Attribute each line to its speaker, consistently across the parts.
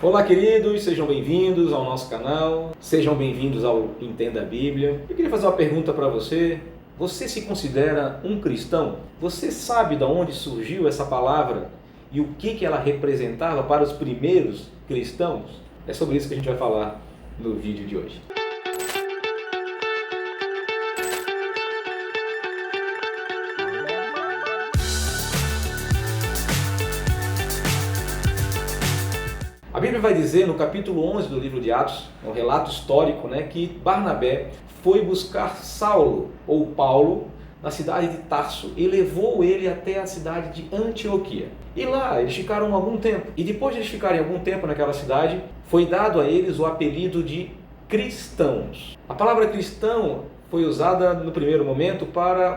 Speaker 1: Olá, queridos, sejam bem-vindos ao nosso canal, sejam bem-vindos ao Entenda a Bíblia. Eu queria fazer uma pergunta para você. Você se considera um cristão? Você sabe de onde surgiu essa palavra e o que ela representava para os primeiros cristãos? É sobre isso que a gente vai falar no vídeo de hoje. A Bíblia vai dizer no capítulo 11 do livro de Atos, é um relato histórico, que Barnabé foi buscar Saulo, ou Paulo, na cidade de Tarso e levou ele até a cidade de Antioquia. E lá eles ficaram algum tempo. E depois de eles ficarem algum tempo naquela cidade, foi dado a eles o apelido de cristãos. A palavra cristão foi usada no primeiro momento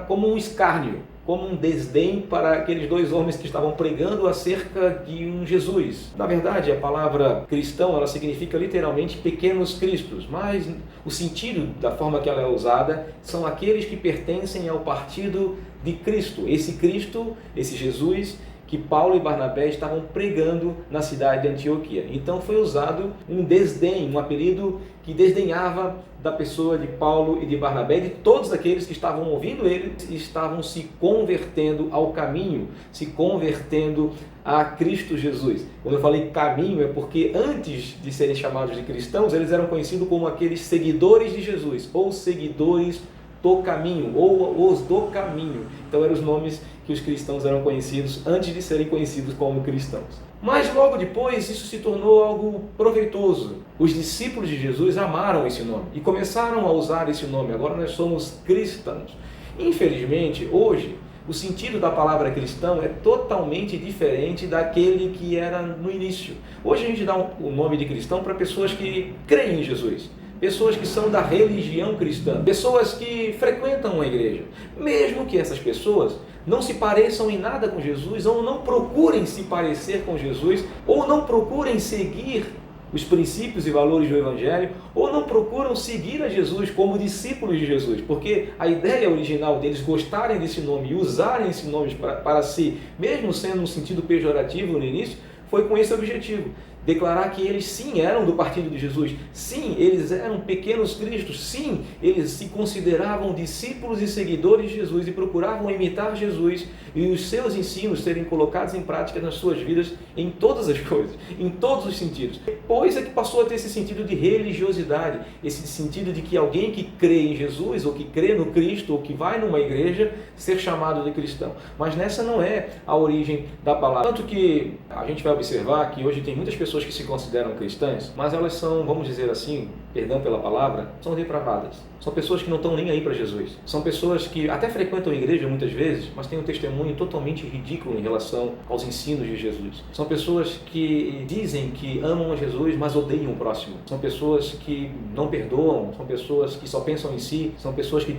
Speaker 1: como um escárnio, como um desdém para aqueles dois homens que estavam pregando acerca de um Jesus. Na verdade, a palavra cristão, ela significa literalmente pequenos cristos, mas o sentido da forma que ela é usada são aqueles que pertencem ao partido de Cristo. Esse Cristo, esse Jesus, que Paulo e Barnabé estavam pregando na cidade de Antioquia. Então foi usado um desdém, um apelido que desdenhava da pessoa de Paulo e de Barnabé, de todos aqueles que estavam ouvindo eles e estavam se convertendo ao caminho, se convertendo a Cristo Jesus. Quando eu falei caminho, é porque antes de serem chamados de cristãos, eles eram conhecidos como aqueles seguidores de Jesus, ou seguidores do caminho, ou os do caminho. Então eram os nomes que os cristãos eram conhecidos antes de serem conhecidos como cristãos. Mas logo depois isso se tornou algo proveitoso. Os discípulos de Jesus amaram esse nome e começaram a usar esse nome. Agora nós somos cristãos. Infelizmente, hoje, o sentido da palavra cristão é totalmente diferente daquele que era no início. Hoje a gente dá o nome de cristão para pessoas que creem em Jesus. Pessoas que são da religião cristã, pessoas que frequentam a igreja, mesmo que essas pessoas não se pareçam em nada com Jesus, ou não procurem se parecer com Jesus, ou não procurem seguir os princípios e valores do Evangelho, ou não procuram seguir a Jesus como discípulos de Jesus, porque a ideia original deles gostarem desse nome e usarem esse nome para si, mesmo sendo um sentido pejorativo no início, foi com esse objetivo. Declarar que eles sim eram do partido de Jesus, sim, eles eram pequenos cristos, sim, eles se consideravam discípulos e seguidores de Jesus e procuravam imitar Jesus e os seus ensinos serem colocados em prática nas suas vidas em todas as coisas, em todos os sentidos. Depois é que passou a ter esse sentido de religiosidade, esse sentido de que alguém que crê em Jesus ou que crê no Cristo ou que vai numa igreja ser chamado de cristão. Mas nessa não é a origem da palavra. Tanto que a gente vai observar que hoje tem muitas pessoas que se consideram cristãs, mas elas são, vamos dizer assim, perdão pela palavra, são depravadas. São pessoas que não estão nem aí para Jesus. São pessoas que até frequentam a igreja muitas vezes, mas têm um testemunho totalmente ridículo em relação aos ensinos de Jesus. São pessoas que dizem que amam a Jesus, mas odeiam o próximo. São pessoas que não perdoam, são pessoas que só pensam em si, são pessoas que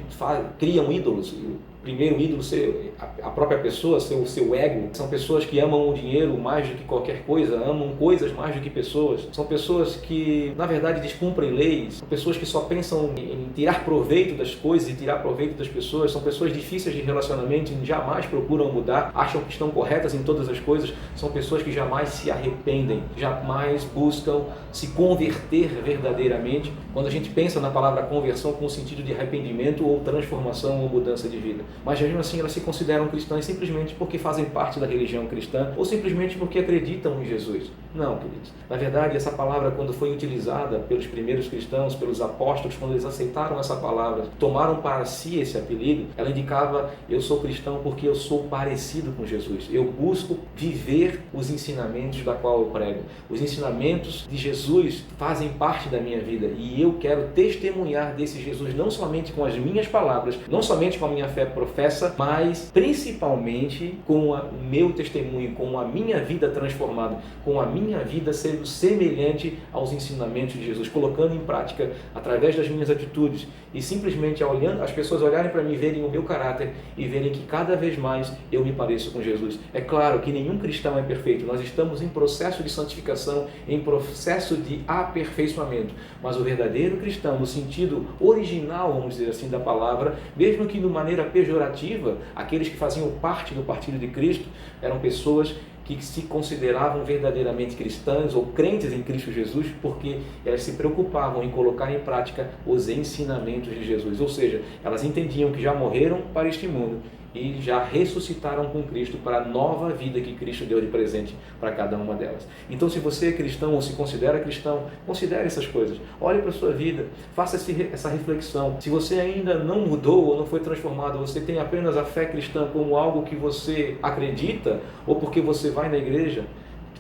Speaker 1: criam ídolos. Primeiro ídolo ser a própria pessoa, ser o seu ego. São pessoas que amam o dinheiro mais do que qualquer coisa, amam coisas mais do que pessoas. São pessoas que, na verdade, descumprem leis. São pessoas que só pensam em tirar proveito das coisas e tirar proveito das pessoas. São pessoas difíceis de relacionamento e jamais procuram mudar, acham que estão corretas em todas as coisas. São pessoas que jamais se arrependem, jamais buscam se converter verdadeiramente. Quando a gente pensa na palavra conversão com o sentido de arrependimento ou transformação ou mudança de vida. Mas mesmo assim elas se consideram cristãs simplesmente porque fazem parte da religião cristã ou simplesmente porque acreditam em Jesus. Não, queridos. Na verdade, essa palavra, quando foi utilizada pelos primeiros cristãos, pelos apóstolos, quando eles aceitaram essa palavra, tomaram para si esse apelido, ela indicava: eu sou cristão porque eu sou parecido com Jesus. Eu busco viver os ensinamentos da qual eu prego. Os ensinamentos de Jesus fazem parte da minha vida e eu quero testemunhar desse Jesus não somente com as minhas palavras, não somente com a minha fé professa, mas principalmente com o meu testemunho, com a minha vida transformada, com a minha vida sendo semelhante aos ensinamentos de Jesus, colocando em prática através das minhas atitudes e simplesmente olhando, as pessoas olharem para mim e verem o meu caráter e verem que cada vez mais eu me pareço com Jesus. É claro que nenhum cristão é perfeito, nós estamos em processo de santificação, em processo de aperfeiçoamento, mas o verdadeiro cristão, no sentido original, vamos dizer assim, da palavra, mesmo que de maneira pejorativa, aqueles que faziam parte do partido de Cristo eram pessoas que se consideravam verdadeiramente cristãs ou crentes em Cristo Jesus, porque elas se preocupavam em colocar em prática os ensinamentos de Jesus. Ou seja, elas entendiam que já morreram para este mundo e já ressuscitaram com Cristo para a nova vida que Cristo deu de presente para cada uma delas. Então, se você é cristão ou se considera cristão, considere essas coisas. Olhe para a sua vida, faça essa reflexão. Se você ainda não mudou ou não foi transformado, você tem apenas a fé cristã como algo que você acredita ou porque você vai na igreja,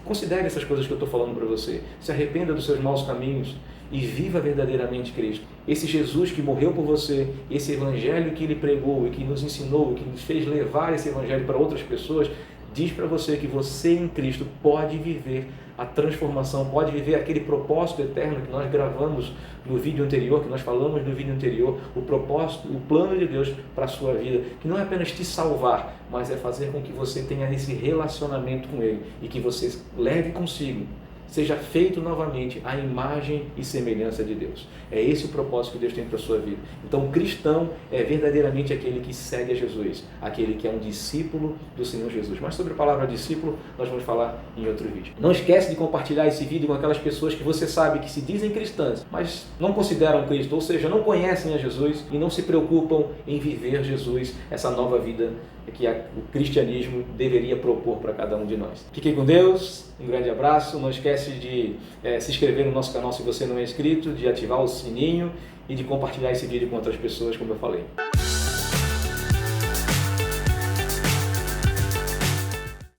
Speaker 1: considere essas coisas que eu estou falando para você. Se arrependa dos seus maus caminhos e viva verdadeiramente Cristo. Esse Jesus que morreu por você, esse evangelho que Ele pregou e que nos ensinou, que nos fez levar esse evangelho para outras pessoas, diz para você que você em Cristo pode viver a transformação, pode viver aquele propósito eterno que nós gravamos no vídeo anterior, que nós falamos no vídeo anterior, o propósito, o plano de Deus para a sua vida, que não é apenas te salvar, mas é fazer com que você tenha esse relacionamento com Ele e que você leve consigo, seja feito novamente a imagem e semelhança de Deus. É esse o propósito que Deus tem para a sua vida. Então, o cristão é verdadeiramente aquele que segue a Jesus, aquele que é um discípulo do Senhor Jesus. Mas sobre a palavra discípulo, nós vamos falar em outro vídeo. Não esquece de compartilhar esse vídeo com aquelas pessoas que você sabe que se dizem cristãs, mas não consideram Cristo, ou seja, não conhecem a Jesus e não se preocupam em viver Jesus, essa nova vida que o cristianismo deveria propor para cada um de nós. Fiquem com Deus, um grande abraço, não esquece de se inscrever no nosso canal se você não é inscrito, de ativar o sininho e de compartilhar esse vídeo com outras pessoas, como eu falei.